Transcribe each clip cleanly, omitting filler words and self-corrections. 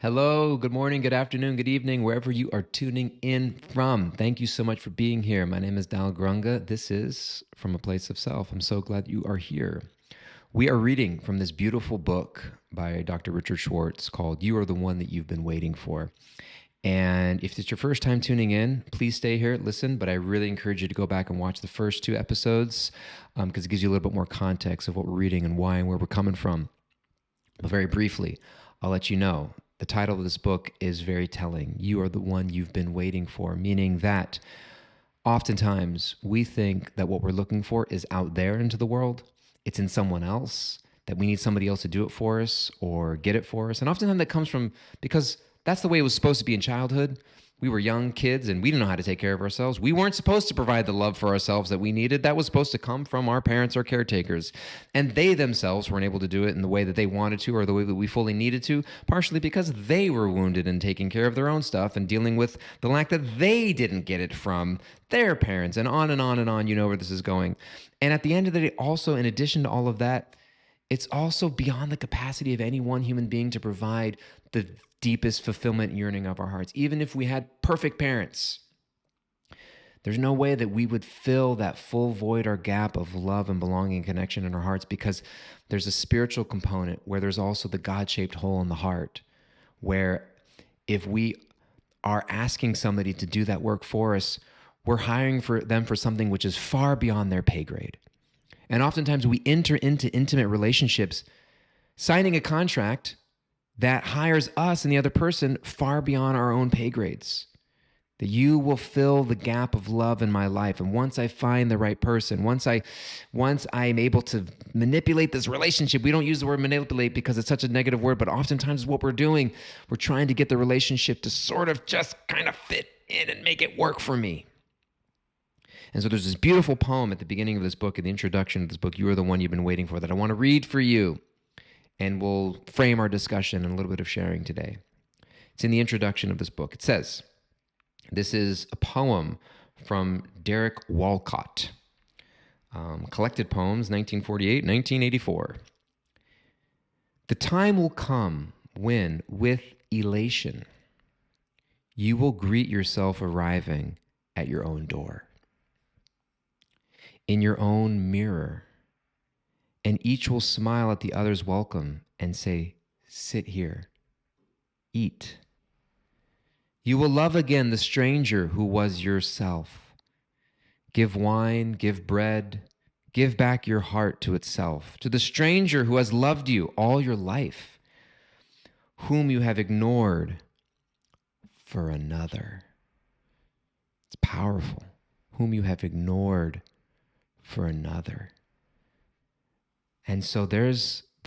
Hello, good morning, good afternoon, good evening, wherever you are tuning in from. Thank you so much for being here. My name is Dal Grunga. This is From a Place of Self. I'm so glad you are here. We are reading from this beautiful book by Dr. Richard Schwartz called You Are the One That You've Been Waiting For. And if it's your first time tuning in, please stay here, listen, but I really encourage you to go back and watch the first two episodes because it gives you a little bit more context of what we're reading and why and where we're coming from. But very briefly, I'll let you know the title of this book is very telling. You are the one you've been waiting for, meaning that oftentimes we think that what we're looking for is out there into the world. It's in someone else, that we need somebody else to do it for us or get it for us. And oftentimes that comes from because that's the way it was supposed to be in childhood. We were young kids and we didn't know how to take care of ourselves. We weren't supposed to provide the love for ourselves that we needed. That was supposed to come from our parents or caretakers. And they themselves weren't able to do it in the way that they wanted to or the way that we fully needed to, partially because they were wounded in taking care of their own stuff and dealing with the lack that they didn't get it from their parents, and on and on and on. You know where this is going. And at the end of the day, also, in addition to all of that, it's also beyond the capacity of any one human being to provide the deepest fulfillment and yearning of our hearts. Even if we had perfect parents, there's no way that we would fill that full void or gap of love and belonging and connection in our hearts, because there's a spiritual component where there's also the God-shaped hole in the heart, where if we are asking somebody to do that work for us, we're hiring for them for something which is far beyond their pay grade. And oftentimes we enter into intimate relationships, signing a contract that hires us and the other person far beyond our own pay grades. That you will fill the gap of love in my life. And once I find the right person, once I'm able to manipulate this relationship, we don't use the word manipulate because it's such a negative word, but oftentimes what we're doing, we're trying to get the relationship to sort of just kind of fit in and make it work for me. And so there's this beautiful poem at the beginning of this book, in the introduction of this book, You Are the One You've Been Waiting For, that I want to read for you. And we'll frame our discussion and a little bit of sharing today. It's in the introduction of this book. It says, this is a poem from Derek Walcott, collected poems, 1948, 1984. The time will come when, with elation, you will greet yourself arriving at your own door, in your own mirror, and each will smile at the other's welcome and say, sit here, eat. You will love again the stranger who was yourself. Give wine, give bread, give back your heart to itself, to the stranger who has loved you all your life, whom you have ignored for another. It's powerful. Whom you have ignored for another. And so there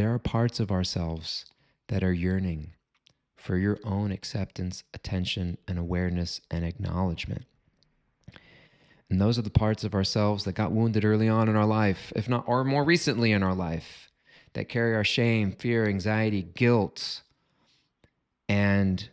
are parts of ourselves that are yearning for your own acceptance, attention, and awareness and acknowledgement. And those are the parts of ourselves that got wounded early on in our life, if not, or more recently in our life, that carry our shame, fear, anxiety, guilt. And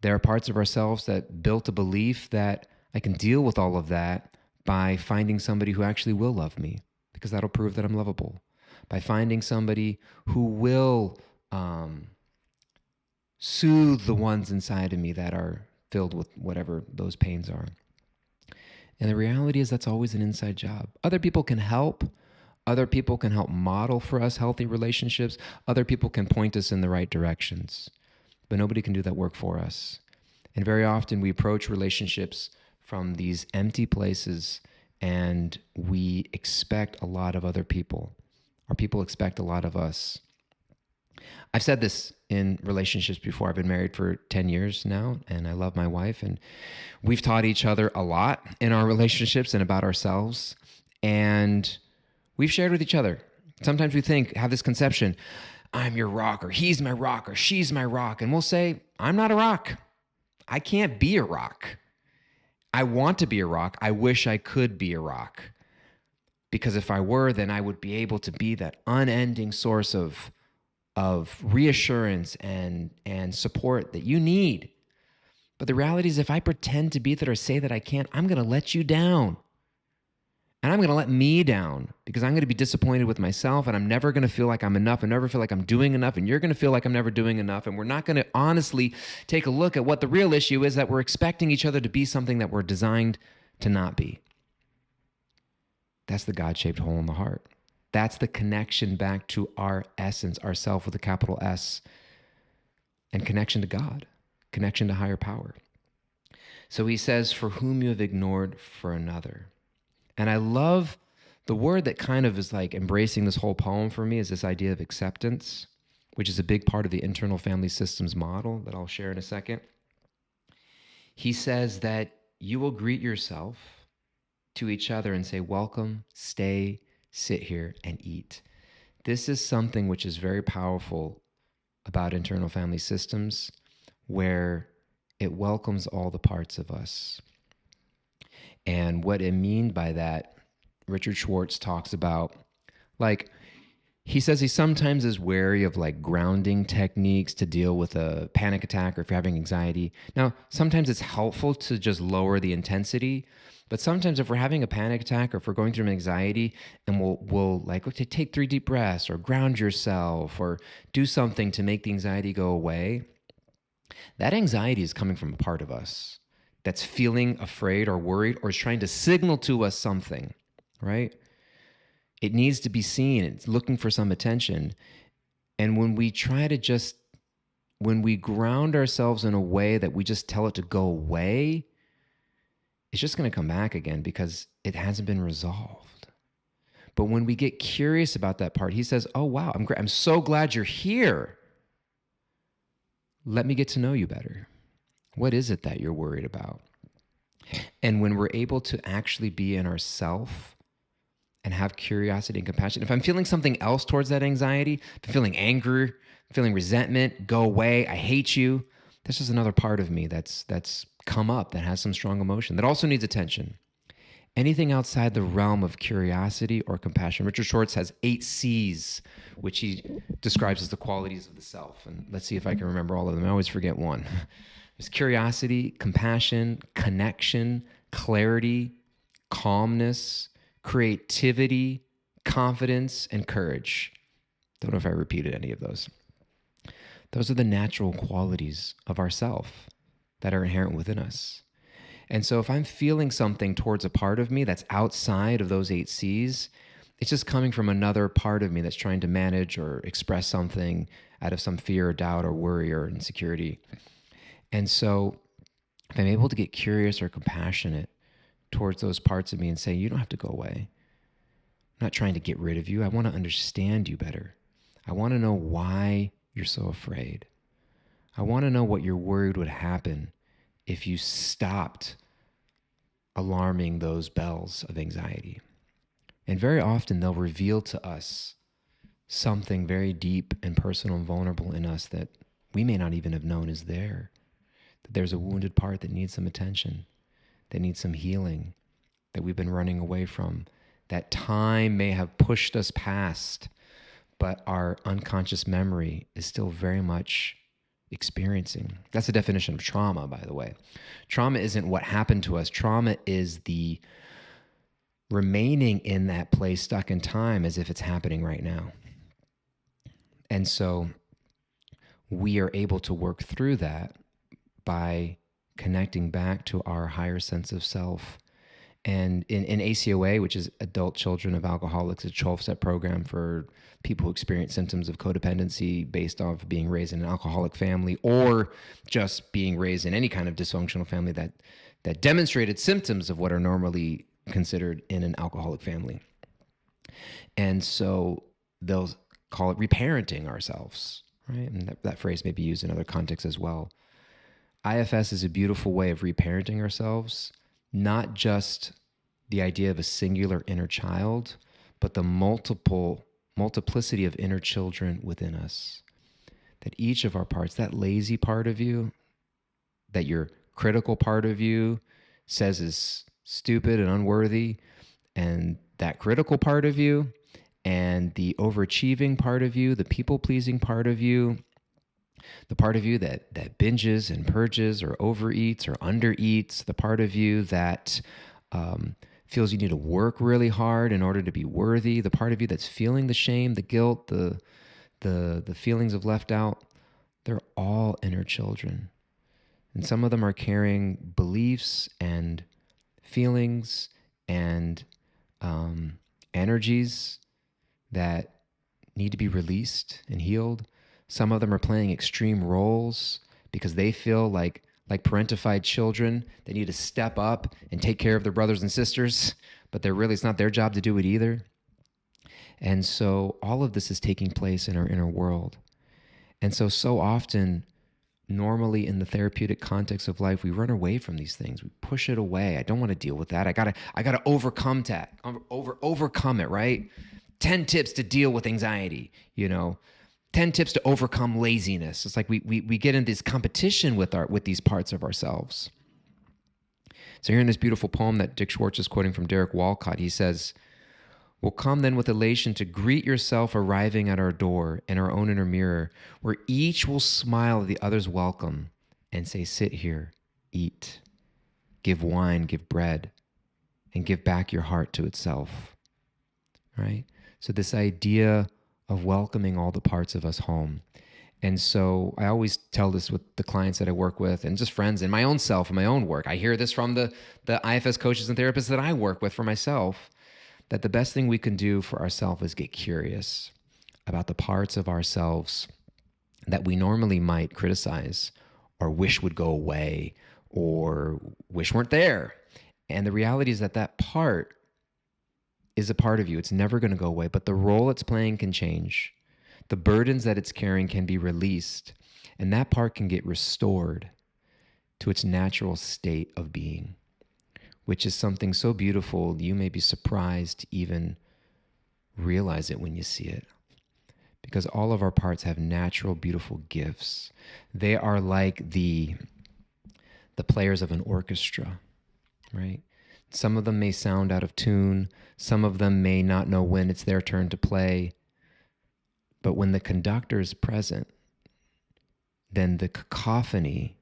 there are parts of ourselves that built a belief that I can deal with all of that by finding somebody who actually will love me, because that'll prove that I'm lovable. By finding somebody who will soothe the ones inside of me that are filled with whatever those pains are. And the reality is that's always an inside job. Other people can help. Other people can help model for us healthy relationships. Other people can point us in the right directions. But nobody can do that work for us. And very often we approach relationships from these empty places, and we expect a lot of other people. Or people expect a lot of us. I've said this in relationships before. I've been married for 10 years now, and I love my wife, and we've taught each other a lot in our relationships and about ourselves, and we've shared with each other. Sometimes we have this conception, I'm your rock, or he's my rock, or she's my rock, and we'll say, I'm not a rock. I can't be a rock. I want to be a rock. I wish I could be a rock. Because if I were, then I would be able to be that unending source of reassurance and support that you need. But the reality is, if I pretend to be that or say that I can't, I'm going to let you down. And I'm going to let me down because I'm going to be disappointed with myself and I'm never going to feel like I'm enough. I never feel like I'm doing enough. And you're going to feel like I'm never doing enough. And we're not going to honestly take a look at what the real issue is, that we're expecting each other to be something that we're designed to not be. That's the God-shaped hole in the heart. That's the connection back to our essence, our self with a capital S, and connection to God, connection to higher power. So he says, for whom you have ignored for another. And I love the word that kind of is like embracing this whole poem for me is this idea of acceptance, which is a big part of the internal family systems model that I'll share in a second. He says that you will greet yourself to each other and say, welcome, stay, sit here, and eat. This is something which is very powerful about internal family systems, where it welcomes all the parts of us. And what it means by that, Richard Schwartz talks about, like, he says he sometimes is wary of like grounding techniques to deal with a panic attack or if you're having anxiety. Now, sometimes it's helpful to just lower the intensity, but sometimes if we're having a panic attack or if we're going through an anxiety, and we'll like, okay, take 3 deep breaths or ground yourself or do something to make the anxiety go away. That anxiety is coming from a part of us that's feeling afraid or worried or is trying to signal to us something, right? It needs to be seen. It's looking for some attention. And when we when we ground ourselves in a way that we just tell it to go away, it's just going to come back again because it hasn't been resolved. But when we get curious about that part, he says, oh, wow, I'm so glad you're here. Let me get to know you better. What is it that you're worried about? And when we're able to actually be in ourself and have curiosity and compassion, if I'm feeling something else towards that anxiety, if I'm feeling anger, feeling resentment, go away, I hate you, that's just another part of me that's come up that has some strong emotion that also needs attention. Anything outside the realm of curiosity or compassion. Richard Schwartz has 8 C's, which he describes as the qualities of the self. And let's see if I can remember all of them. I always forget one. There's curiosity, compassion, connection, clarity, calmness, creativity, confidence, and courage. Don't know if I repeated any of those. Those are the natural qualities of ourself that are inherent within us. And so if I'm feeling something towards a part of me that's outside of those 8 C's, it's just coming from another part of me that's trying to manage or express something out of some fear or doubt or worry or insecurity. And so if I'm able to get curious or compassionate towards those parts of me and say, you don't have to go away. I'm not trying to get rid of you. I want to understand you better. I want to know why you're so afraid. I want to know what you're worried would happen if you stopped alarming those bells of anxiety. And very often they'll reveal to us something very deep and personal and vulnerable in us that we may not even have known is there. That there's a wounded part that needs some attention, that needs some healing, that we've been running away from, that time may have pushed us past, but our unconscious memory is still very much experiencing. That's the definition of trauma, by the way. Trauma isn't what happened to us. Trauma is the remaining in that place, stuck in time, as if it's happening right now. And so we are able to work through that by connecting back to our higher sense of self. And in ACOA, which is Adult Children of Alcoholics, a 12-step program for people who experience symptoms of codependency based off being raised in an alcoholic family or just being raised in any kind of dysfunctional family that demonstrated symptoms of what are normally considered in an alcoholic family. And so they'll call it reparenting ourselves, right? And that phrase may be used in other contexts as well. IFS is a beautiful way of reparenting ourselves, not just the idea of a singular inner child, but the multiplicity of inner children within us. That each of our parts, that lazy part of you, that your critical part of you says is stupid and unworthy, and that critical part of you, and the overachieving part of you, the people-pleasing part of you, the part of you that binges and purges or overeats or undereats, the part of you that feels you need to work really hard in order to be worthy, the part of you that's feeling the shame, the guilt, the feelings of left out, they're all inner children. And some of them are carrying beliefs and feelings and energies that need to be released and healed. Some of them are playing extreme roles because they feel like parentified children. They need to step up and take care of their brothers and sisters, but it's not their job to do it either. And so all of this is taking place in our inner world. And so often, normally in the therapeutic context of life, we run away from these things. We push it away. I don't want to deal with that. I gotta overcome that. Overcome it, right? 10 tips to deal with anxiety, 10 tips to overcome laziness. It's like we get in this competition with these parts of ourselves. So here in this beautiful poem that Dick Schwartz is quoting from Derek Walcott, he says, "We'll come then with elation to greet yourself arriving at our door in our own inner mirror, where each will smile at the other's welcome and say, 'Sit here, eat, give wine, give bread, and give back your heart to itself.'" Right? So this idea of welcoming all the parts of us home. And so I always tell this with the clients that I work with and just friends and my own self and my own work. I hear this from the IFS coaches and therapists that I work with for myself, that the best thing we can do for ourselves is get curious about the parts of ourselves that we normally might criticize or wish would go away or wish weren't there. And the reality is that part is a part of you. It's never going to go away, but the role it's playing can change. The burdens that it's carrying can be released, and that part can get restored to its natural state of being, which is something so beautiful you may be surprised to even realize it when you see it. Because all of our parts have natural, beautiful gifts. They are like the players of an orchestra, right? Some of them may sound out of tune. Some of them may not know when it's their turn to play. But when the conductor is present, then the cacophony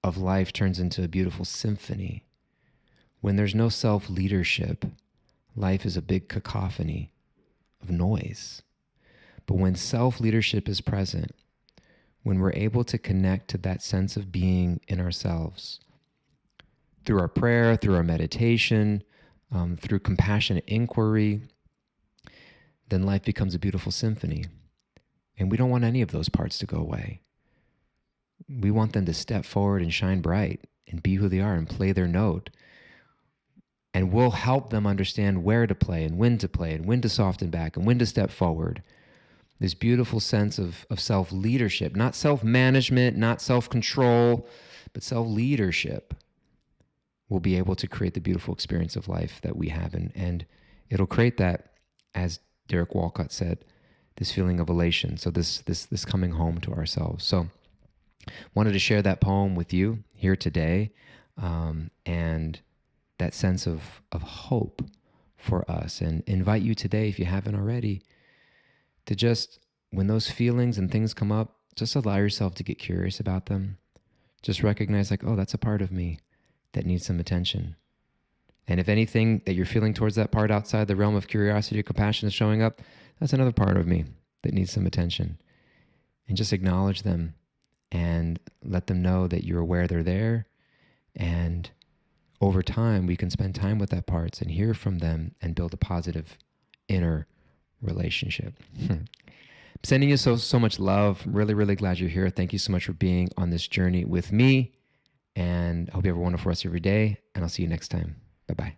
of life turns into a beautiful symphony. When there's no self-leadership, life is a big cacophony of noise. But when self-leadership is present, when we're able to connect to that sense of being in ourselves, through our prayer, through our meditation, through compassionate inquiry, then life becomes a beautiful symphony. And we don't want any of those parts to go away. We want them to step forward and shine bright and be who they are and play their note. And we'll help them understand where to play and when to soften back and when to step forward. This beautiful sense of self-leadership, not self-management, not self-control, but self-leadership will be able to create the beautiful experience of life that we have. And it'll create that, as Derek Walcott said, this feeling of elation. So this coming home to ourselves. So wanted to share that poem with you here today, and that sense of hope for us, and invite you today, if you haven't already, to just, when those feelings and things come up, just allow yourself to get curious about them. Just recognize like, oh, that's a part of me that needs some attention. And if anything that you're feeling towards that part outside the realm of curiosity or compassion is showing up, that's another part of me that needs some attention. And just acknowledge them and let them know that you're aware they're there. And over time, we can spend time with that parts and hear from them and build a positive inner relationship. Sending you so much love. Really, really glad you're here. Thank you so much for being on this journey with me. And I hope you have a wonderful rest of your day. And I'll see you next time. Bye-bye.